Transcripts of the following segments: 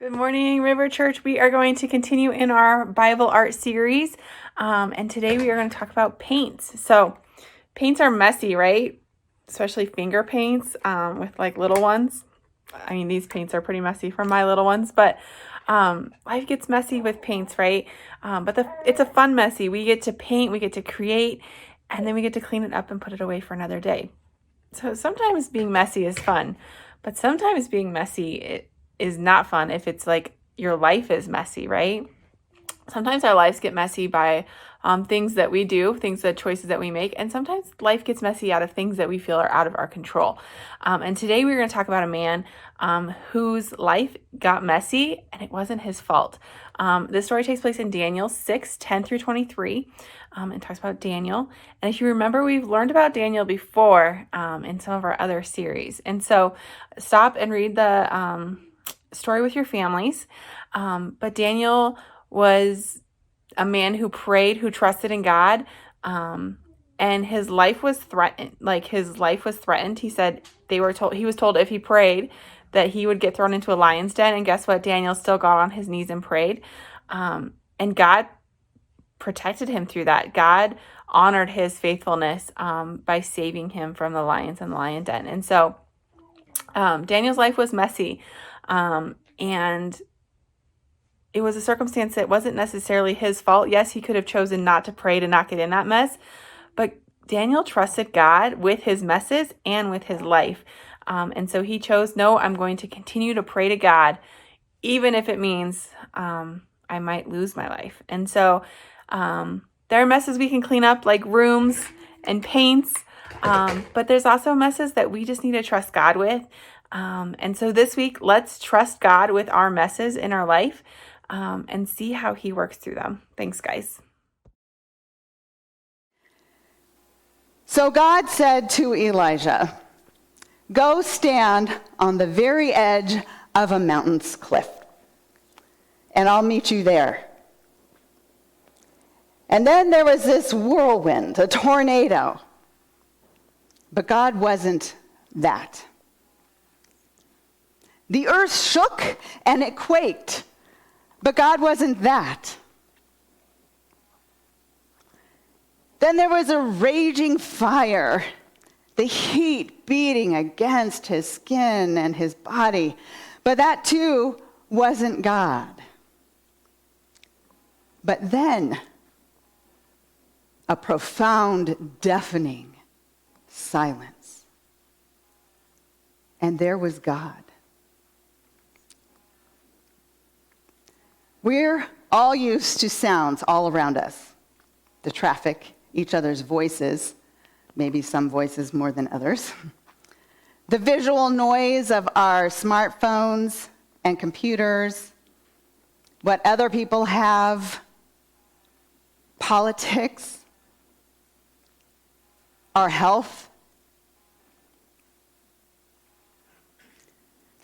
Good morning, River Church. We are going to continue in our Bible art series, and today we are going to talk about paints. So, paints are messy, right? Especially finger paints with like little ones. I mean, these paints are pretty messy for my little ones, but life gets messy with paints, right? But it's a fun messy. We get to paint, we get to create, and then we get to clean it up and put it away for another day. So sometimes being messy is fun, but sometimes being messy it is not fun if it's like your life is messy, right? Sometimes our lives get messy by things that we do, choices that we make, and sometimes life gets messy out of things that we feel are out of our control. And today we're going to talk about a man whose life got messy, and it wasn't his fault. This story takes place in Daniel 6:10-23, and talks about Daniel. And if you remember, we've learned about Daniel before in some of our other series. And so stop and read the story with your families. But Daniel was a man who prayed, who trusted in God, and his life was threatened. He said he was told if he prayed that he would get thrown into a lion's den. And guess what? Daniel still got on his knees and prayed, and God protected him through that. God honored his faithfulness by saving him from the lions and the lion den. And so Daniel's life was messy, and it was a circumstance that wasn't necessarily his fault. Yes, he could have chosen not to pray to not get in that mess, but Daniel trusted God with his messes and with his life. And so he chose, no, I'm going to continue to pray to God, even if it means I might lose my life. And so there are messes we can clean up, like rooms and paints, but there's also messes that we just need to trust God with. And so this week, let's trust God with our messes in our life and see how he works through them. Thanks, guys. So God said to Elijah, "Go stand on the very edge of a mountain's cliff, and I'll meet you there." And then there was this whirlwind, a tornado. But God wasn't that. The earth shook and it quaked, but God wasn't that. Then there was a raging fire, the heat beating against his skin and his body, but that too wasn't God. But then a profound, deafening silence. And there was God. We're all used to sounds all around us. The traffic, each other's voices, maybe some voices more than others. The visual noise of our smartphones and computers, what other people have, politics, our health.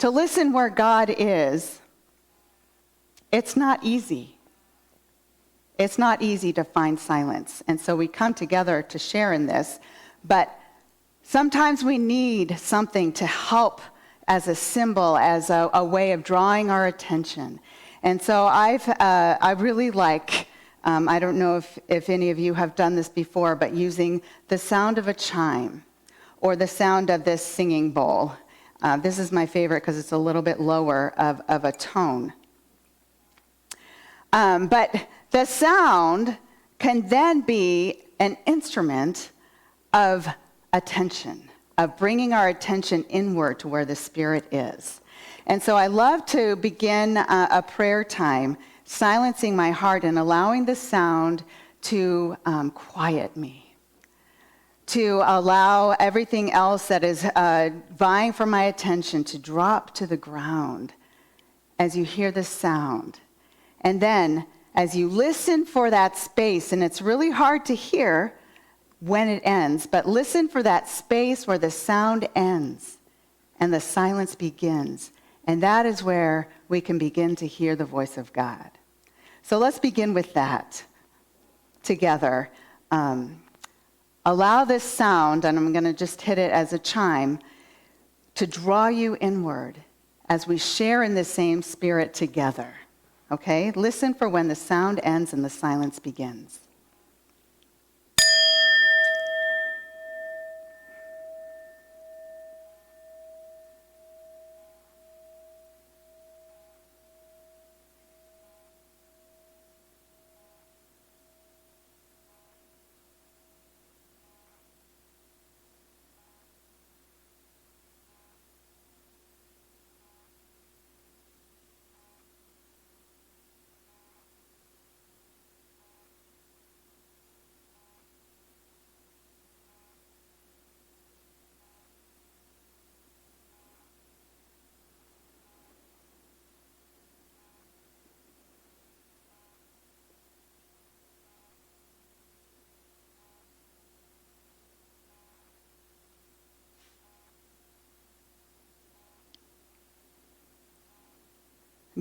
To listen where God is, it's not easy. It's not easy to find silence. And so we come together to share in this. But sometimes we need something to help as a symbol, as a way of drawing our attention. And so I really like, I don't know if any of you have done this before, but using the sound of a chime or the sound of this singing bowl. This is my favorite because it's a little bit lower of a tone. But the sound can then be an instrument of attention, of bringing our attention inward to where the Spirit is. And so I love to begin a prayer time, silencing my heart and allowing the sound to quiet me, to allow everything else that is vying for my attention to drop to the ground as you hear the sound. And then, as you listen for that space, and it's really hard to hear when it ends, but listen for that space where the sound ends and the silence begins. And that is where we can begin to hear the voice of God. So let's begin with that together. Allow this sound, and I'm going to just hit it as a chime, to draw you inward as we share in the same spirit together. Okay? Listen for when the sound ends and the silence begins.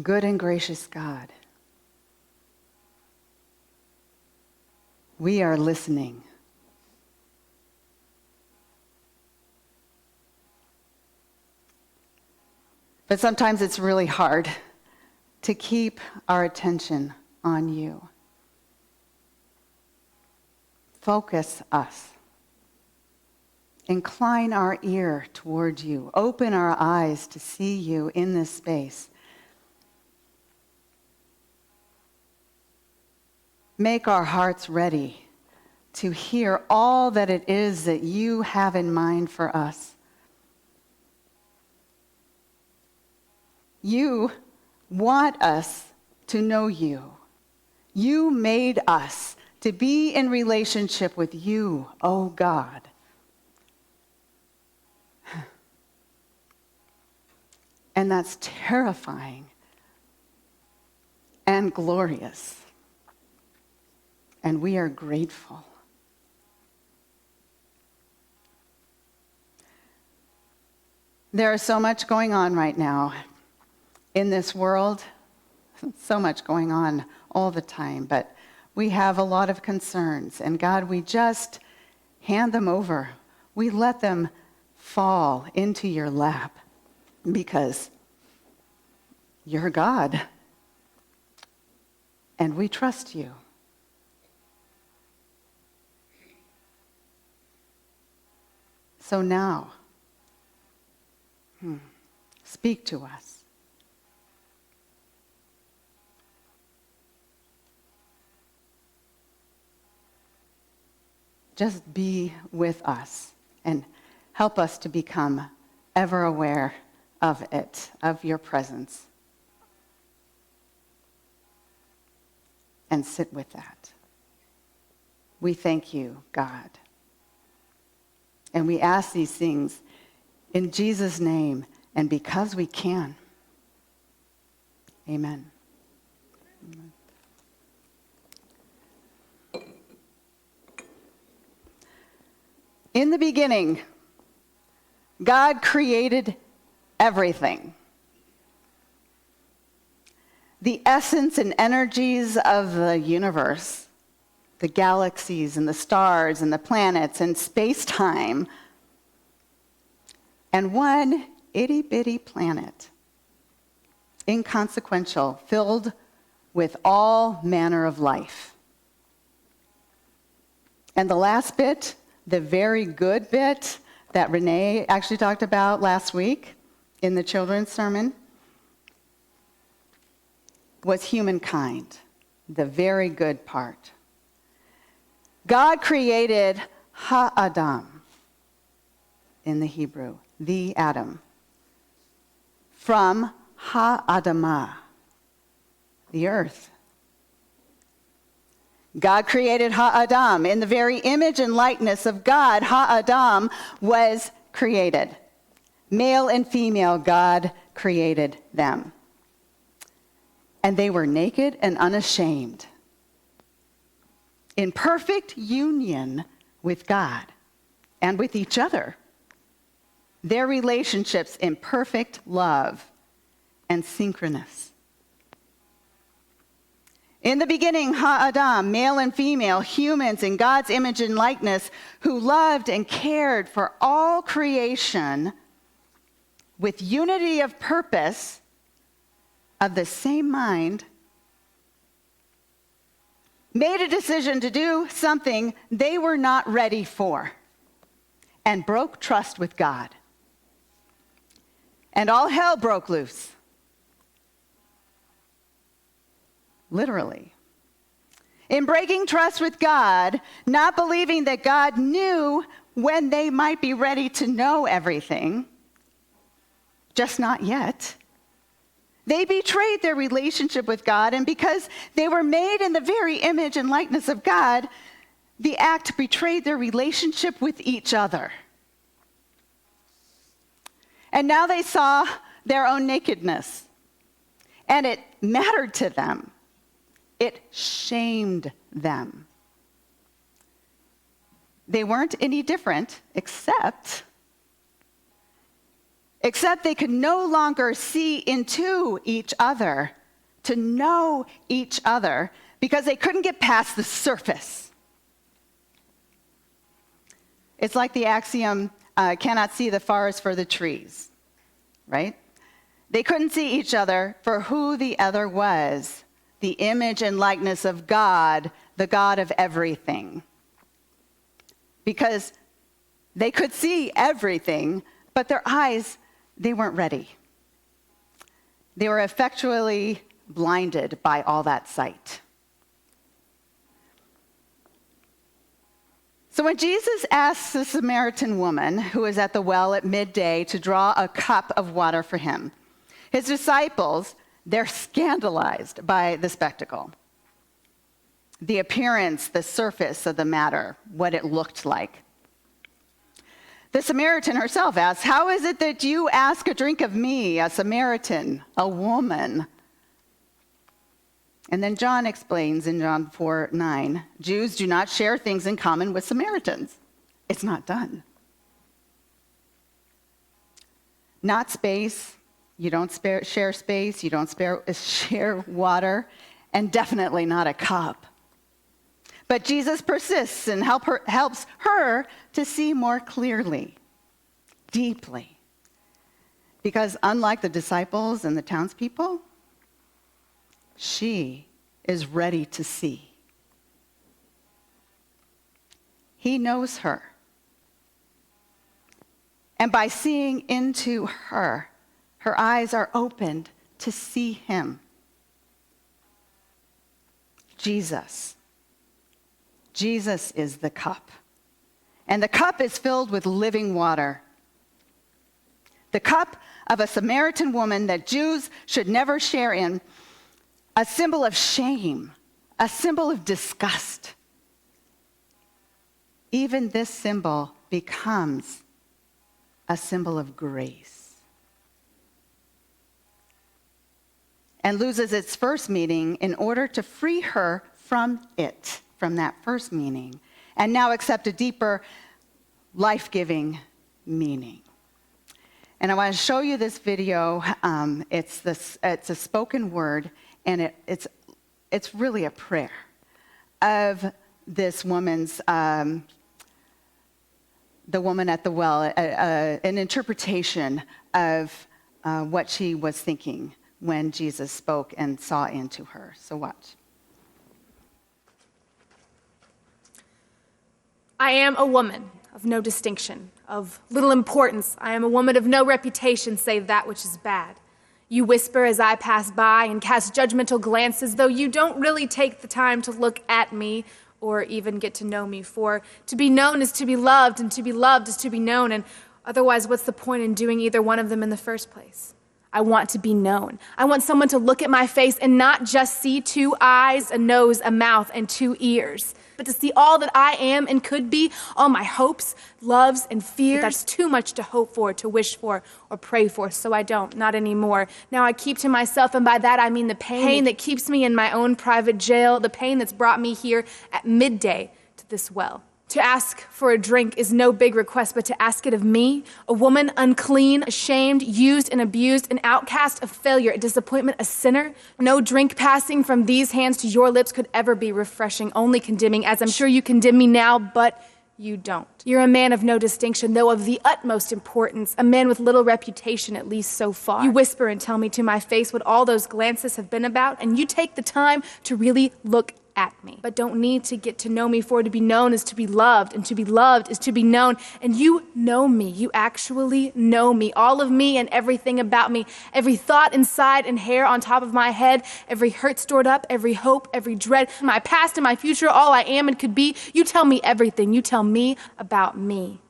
Good and gracious God, we are listening. But sometimes it's really hard to keep our attention on you. Focus us. Incline our ear toward you. Open our eyes to see you in this space. Make our hearts ready to hear all that it is that you have in mind for us. You want us to know you. You made us to be in relationship with you, oh God. And that's terrifying and glorious. And we are grateful. There is so much going on right now in this world, so much going on all the time, but we have a lot of concerns. And God, we just hand them over. We let them fall into your lap because you're God. And we trust you. So now, speak to us. Just be with us and help us to become ever aware of it, of your presence. And sit with that. We thank you, God. And we ask these things in Jesus' name and because we can. Amen. In the beginning, God created everything. The essence and energies of the universe, the galaxies and the stars and the planets and space-time, and one itty-bitty planet, inconsequential, filled with all manner of life. And the last bit, the very good bit that Renee actually talked about last week in the children's sermon, was humankind, the very good part. God created Ha-Adam in the Hebrew, the Adam, from Ha-Adamah, the earth. God created Ha-Adam. In the very image and likeness of God, Ha-Adam was created. Male and female, God created them. And they were naked and unashamed, in perfect union with God and with each other. Their relationships in perfect love and synchronous. In the beginning, Ha-Adam, male and female, humans in God's image and likeness, who loved and cared for all creation, with unity of purpose, of the same mind, made a decision to do something they were not ready for and broke trust with God. And all hell broke loose. Literally. In breaking trust with God, not believing that God knew when they might be ready to know everything, just not yet, they betrayed their relationship with God, and because they were made in the very image and likeness of God, the act betrayed their relationship with each other. And now they saw their own nakedness, and it mattered to them. It shamed them. They weren't any different, except they could no longer see into each other, to know each other, because they couldn't get past the surface. It's like the axiom, cannot see the forest for the trees, right? They couldn't see each other for who the other was, the image and likeness of God, the God of everything. Because they could see everything, but their eyes, they weren't ready. They were effectually blinded by all that sight. So when Jesus asks the Samaritan woman who is at the well at midday to draw a cup of water for him, his disciples, they're scandalized by the spectacle, the appearance, the surface of the matter, what it looked like. The Samaritan herself asks, "How is it that you ask a drink of me, a Samaritan, a woman?" And then John explains in John 4:9, Jews do not share things in common with Samaritans. It's not done. Not space. You don't share space. You don't share water. And definitely not a cup. But Jesus persists and helps her to see more clearly, deeply. Because unlike the disciples and the townspeople, she is ready to see. He knows her. And by seeing into her, her eyes are opened to see him. Jesus. Jesus is the cup. And the cup is filled with living water. The cup of a Samaritan woman that Jews should never share in, a symbol of shame, a symbol of disgust. Even this symbol becomes a symbol of grace and loses its first meaning in order to free her from it, from that first meaning, and now accept a deeper, life-giving meaning. And I want to show you this video. It's a spoken word, and it's really a prayer of this woman's, the woman at the well, an interpretation of what she was thinking when Jesus spoke and saw into her. So watch. I am a woman of no distinction, of little importance. I am a woman of no reputation save that which is bad. You whisper as I pass by and cast judgmental glances, though you don't really take the time to look at me or even get to know me. For to be known is to be loved, and to be loved is to be known, and otherwise what's the point in doing either one of them in the first place? I want to be known. I want someone to look at my face and not just see 2 eyes, a nose, a mouth, and 2 ears, but to see all that I am and could be, all my hopes, loves, and fears. But that's too much to hope for, to wish for, or pray for, so I don't, not anymore. Now I keep to myself, and by that I mean the pain that keeps me in my own private jail, the pain that's brought me here at midday to this well. To ask for a drink is no big request, but to ask it of me, a woman unclean, ashamed, used and abused, an outcast, a failure, a disappointment, a sinner. No drink passing from these hands to your lips could ever be refreshing, only condemning, as I'm sure you condemn me now, but you don't. You're a man of no distinction, though of the utmost importance, a man with little reputation, at least so far. You whisper and tell me to my face what all those glances have been about, and you take the time to really look at me, but don't need to get to know me, for to be known is to be loved, and to be loved is to be known. And you know me. You actually know me. All of me and everything about me. Every thought inside and hair on top of my head. Every hurt stored up. Every hope. Every dread. My past and my future. All I am and could be. You tell me everything. You tell me about me.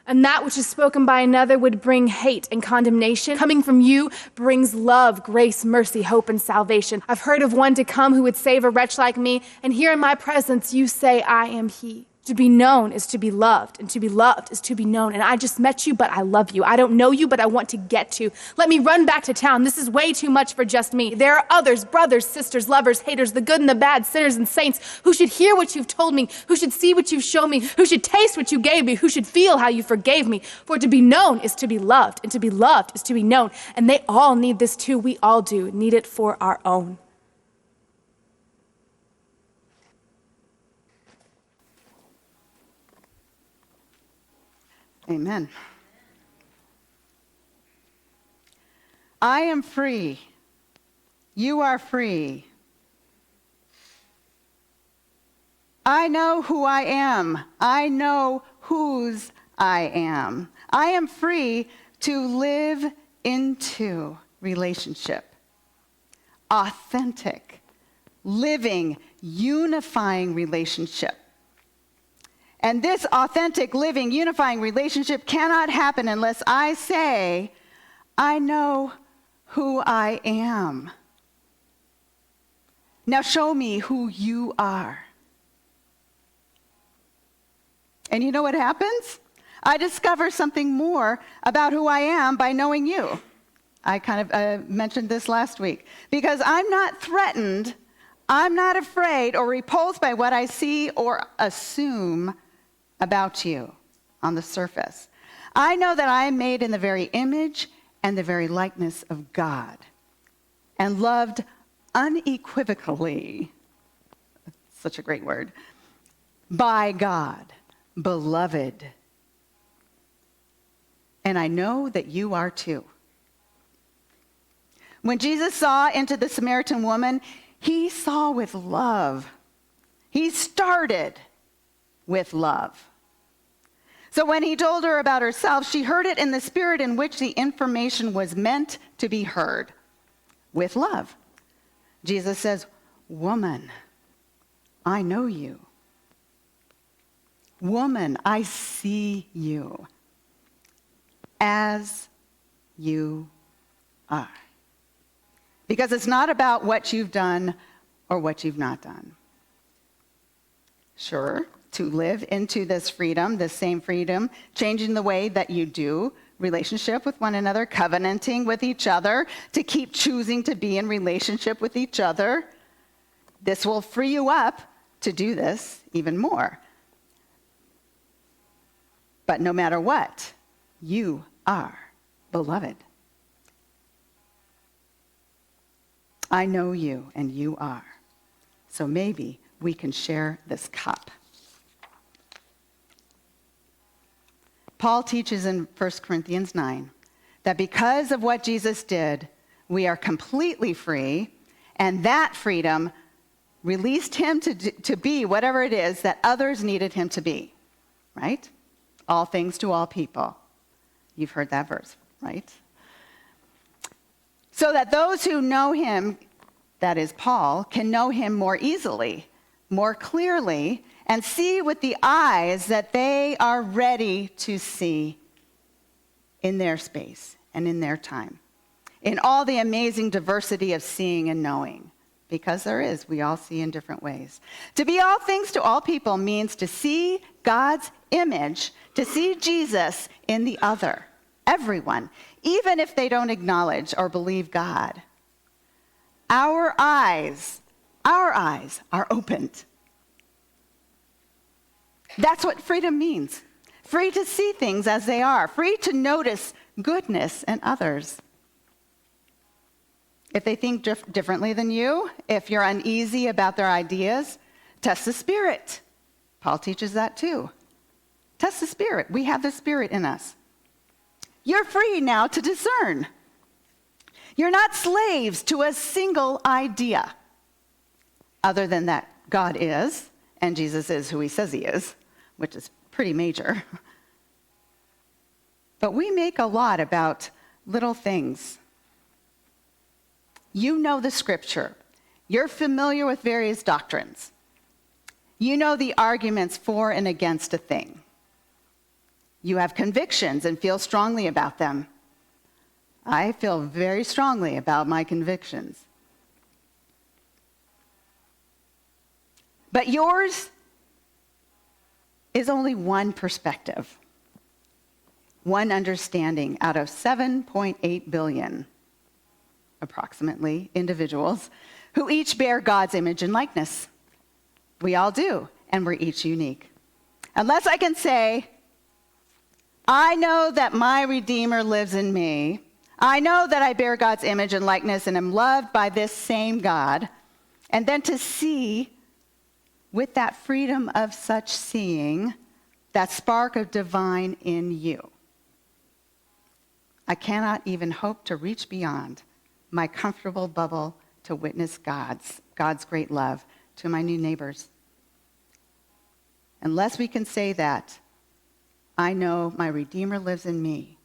And that which is spoken by another would bring hate and condemnation. Coming from you brings love, grace, mercy, hope, and salvation. I've heard of one to come who would save a wretch like me, and here in my presence you say, I am he. To be known is to be loved, and to be loved is to be known. And I just met you, but I love you. I don't know you, but I want to get to. Let me run back to town. This is way too much for just me. There are others, brothers, sisters, lovers, haters, the good and the bad, sinners and saints, who should hear what you've told me, who should see what you've shown me, who should taste what you gave me, who should feel how you forgave me. For to be known is to be loved, and to be loved is to be known. And they all need this too. We all do need it for our own. Amen. I am free. You are free. I know who I am. I know whose I am. I am free to live into relationship. Authentic, living, unifying relationship. And this authentic, living, unifying relationship cannot happen unless I say, I know who I am. Now show me who you are. And you know what happens? I discover something more about who I am by knowing you. I kind of mentioned this last week. Because I'm not threatened, I'm not afraid or repulsed by what I see or assume about you on the surface. I know that I am made in the very image and the very likeness of God and loved unequivocally, such a great word, by God, beloved. And I know that you are too. When Jesus saw into the Samaritan woman, he saw with love. He started with love. So when he told her about herself, she heard it in the spirit in which the information was meant to be heard, with love. Jesus says, woman, I know you. Woman, I see you as you are. Because it's not about what you've done or what you've not done. Sure, to live into this freedom, this same freedom, changing the way that you do relationship with one another, covenanting with each other, to keep choosing to be in relationship with each other. This will free you up to do this even more. But no matter what, you are beloved. I know you and you are. So maybe we can share this cup. Paul teaches in 1 Corinthians 9 that because of what Jesus did, we are completely free, and that freedom released him to be whatever it is that others needed him to be, right? All things to all people. You've heard that verse, right? So that those who know him, that is Paul, can know him more easily, more clearly, and see with the eyes that they are ready to see in their space and in their time. In all the amazing diversity of seeing and knowing, because there is, we all see in different ways. To be all things to all people means to see God's image, to see Jesus in the other, everyone, even if they don't acknowledge or believe God. Our eyes are opened. That's what freedom means. Free to see things as they are. Free to notice goodness in others. If they think differently than you, if you're uneasy about their ideas, test the spirit. Paul teaches that too. Test the Spirit. We have the Spirit in us. You're free now to discern. You're not slaves to a single idea, other than that God is, and Jesus is who he says he is, which is pretty major. But we make a lot about little things. You know the scripture. You're familiar with various doctrines. You know the arguments for and against a thing. You have convictions and feel strongly about them. I feel very strongly about my convictions. But yours is only one perspective, one understanding out of 7.8 billion, approximately, individuals who each bear God's image and likeness. We all do, and we're each unique. Unless I can say, I know that my Redeemer lives in me. I know that I bear God's image and likeness and am loved by this same God. And then to see, with that freedom of such seeing, that spark of divine in you. I cannot even hope to reach beyond my comfortable bubble to witness God's great love to my new neighbors. Unless we can say that, I know my Redeemer lives in me.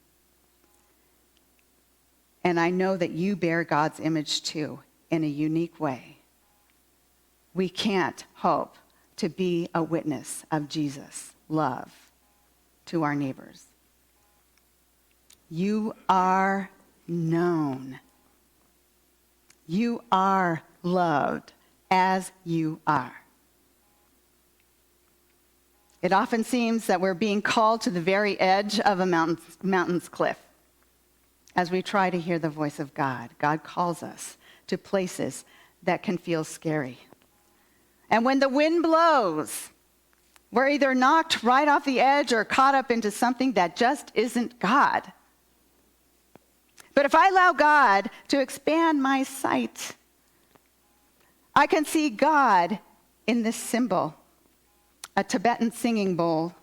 And I know that you bear God's image too, in a unique way. We can't hope to be a witness of Jesus' love to our neighbors. You are known. You are loved as you are. It often seems that we're being called to the very edge of a mountain's cliff. As we try to hear the voice of God, God calls us to places that can feel scary. And when the wind blows, we're either knocked right off the edge or caught up into something that just isn't God. But if I allow God to expand my sight, I can see God in this symbol, a Tibetan singing bowl.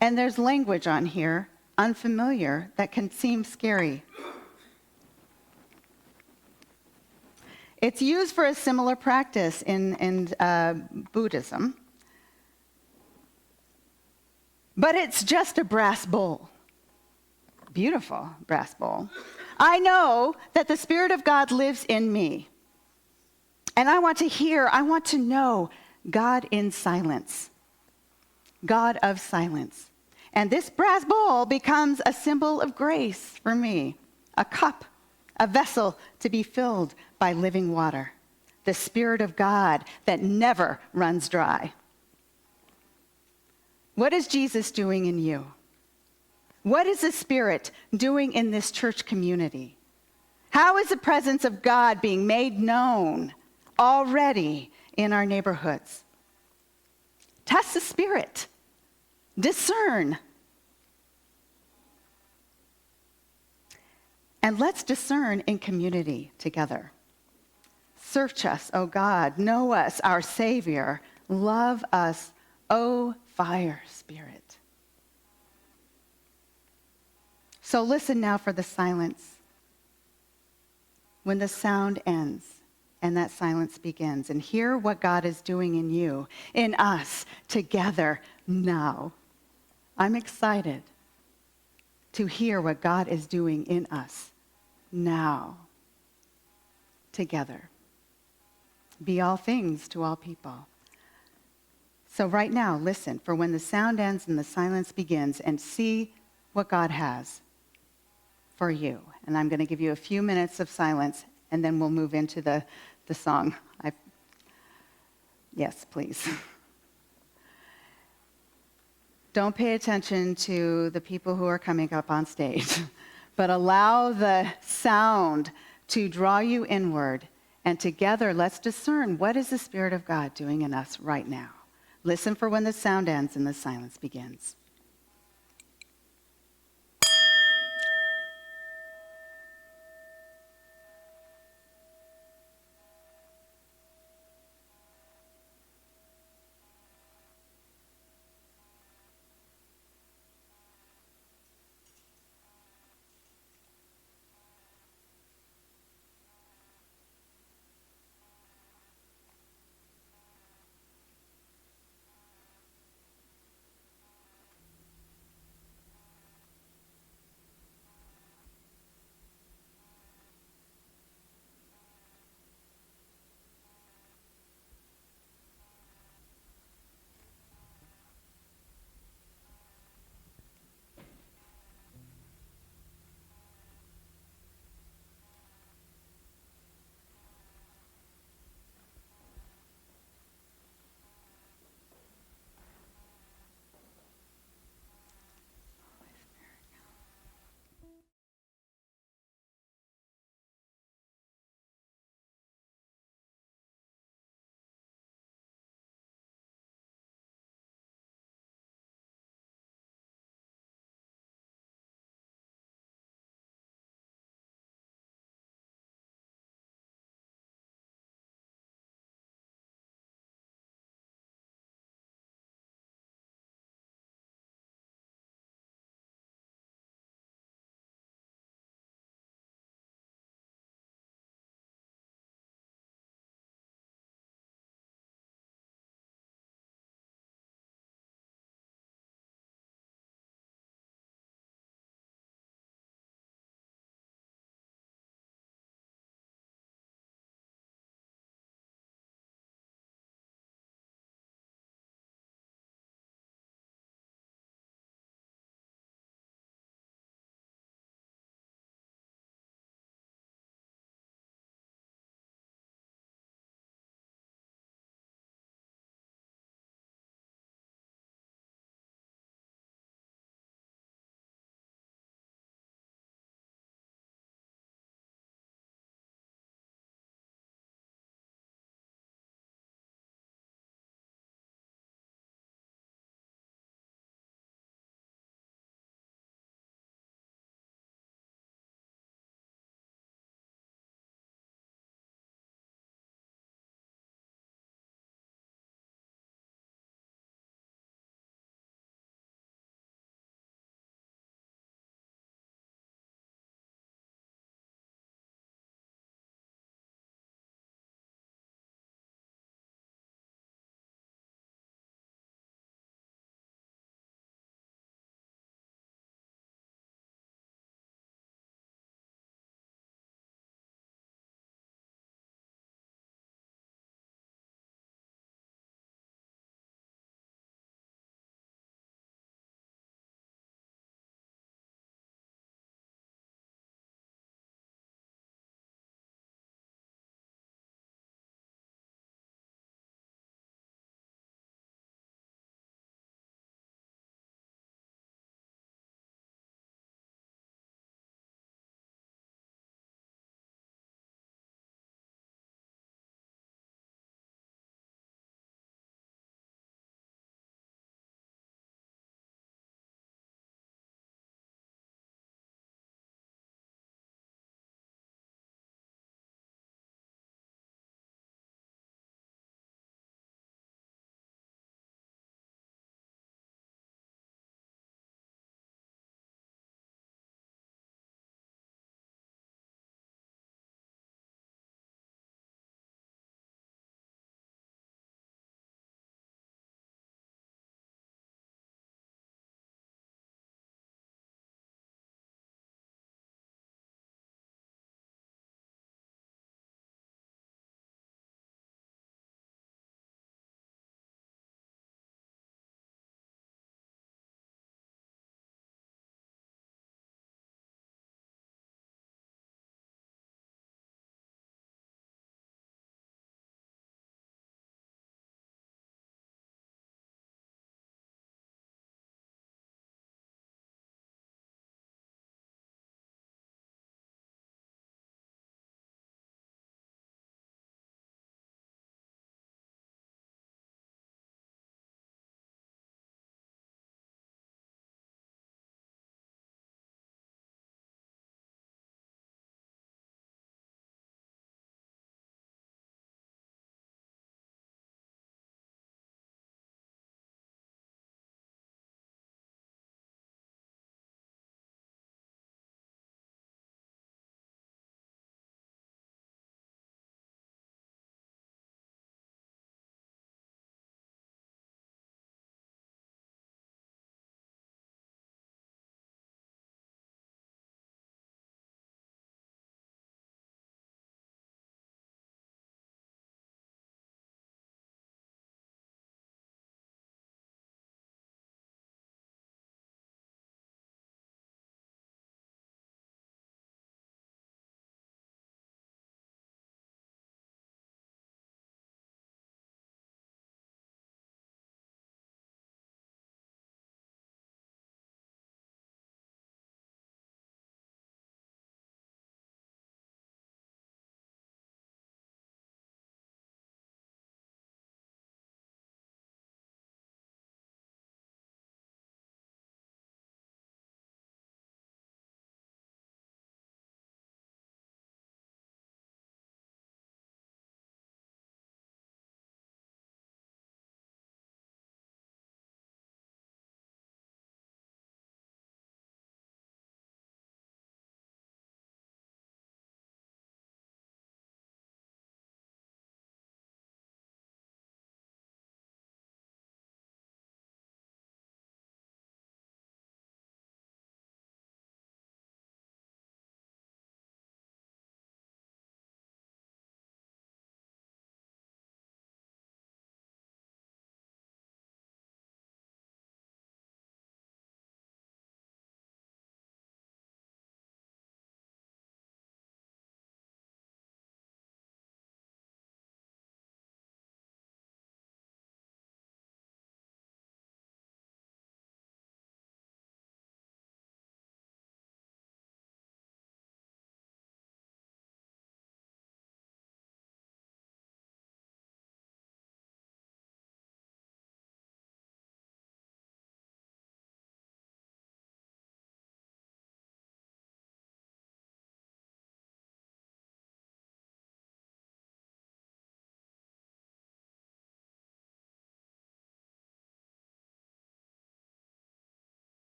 And there's language on here, unfamiliar, that can seem scary. It's used for a similar practice in Buddhism. But it's just a brass bowl. Beautiful brass bowl. I know that the Spirit of God lives in me. And I want to know God in silence. God of silence. And this brass bowl becomes a symbol of grace for me, a cup, a vessel to be filled by living water, the Spirit of God that never runs dry. What is Jesus doing in you? What is the Spirit doing in this church community? How is the presence of God being made known already in our neighborhoods? Test the Spirit. Discern. And let's discern in community together. Search us, O God. Know us, our Savior. Love us, O fire Spirit. So listen now for the silence. When the sound ends and that silence begins, and hear what God is doing in you, in us, together now. I'm excited to hear what God is doing in us now, together. Be all things to all people. So right now, listen for when the sound ends and the silence begins, and see what God has for you. And I'm going to give you a few minutes of silence, and then we'll move into the song. Yes, please. Don't pay attention to the people who are coming up on stage, but allow the sound to draw you inward, and together let's discern what is the Spirit of God doing in us right now. Listen for when the sound ends and the silence begins.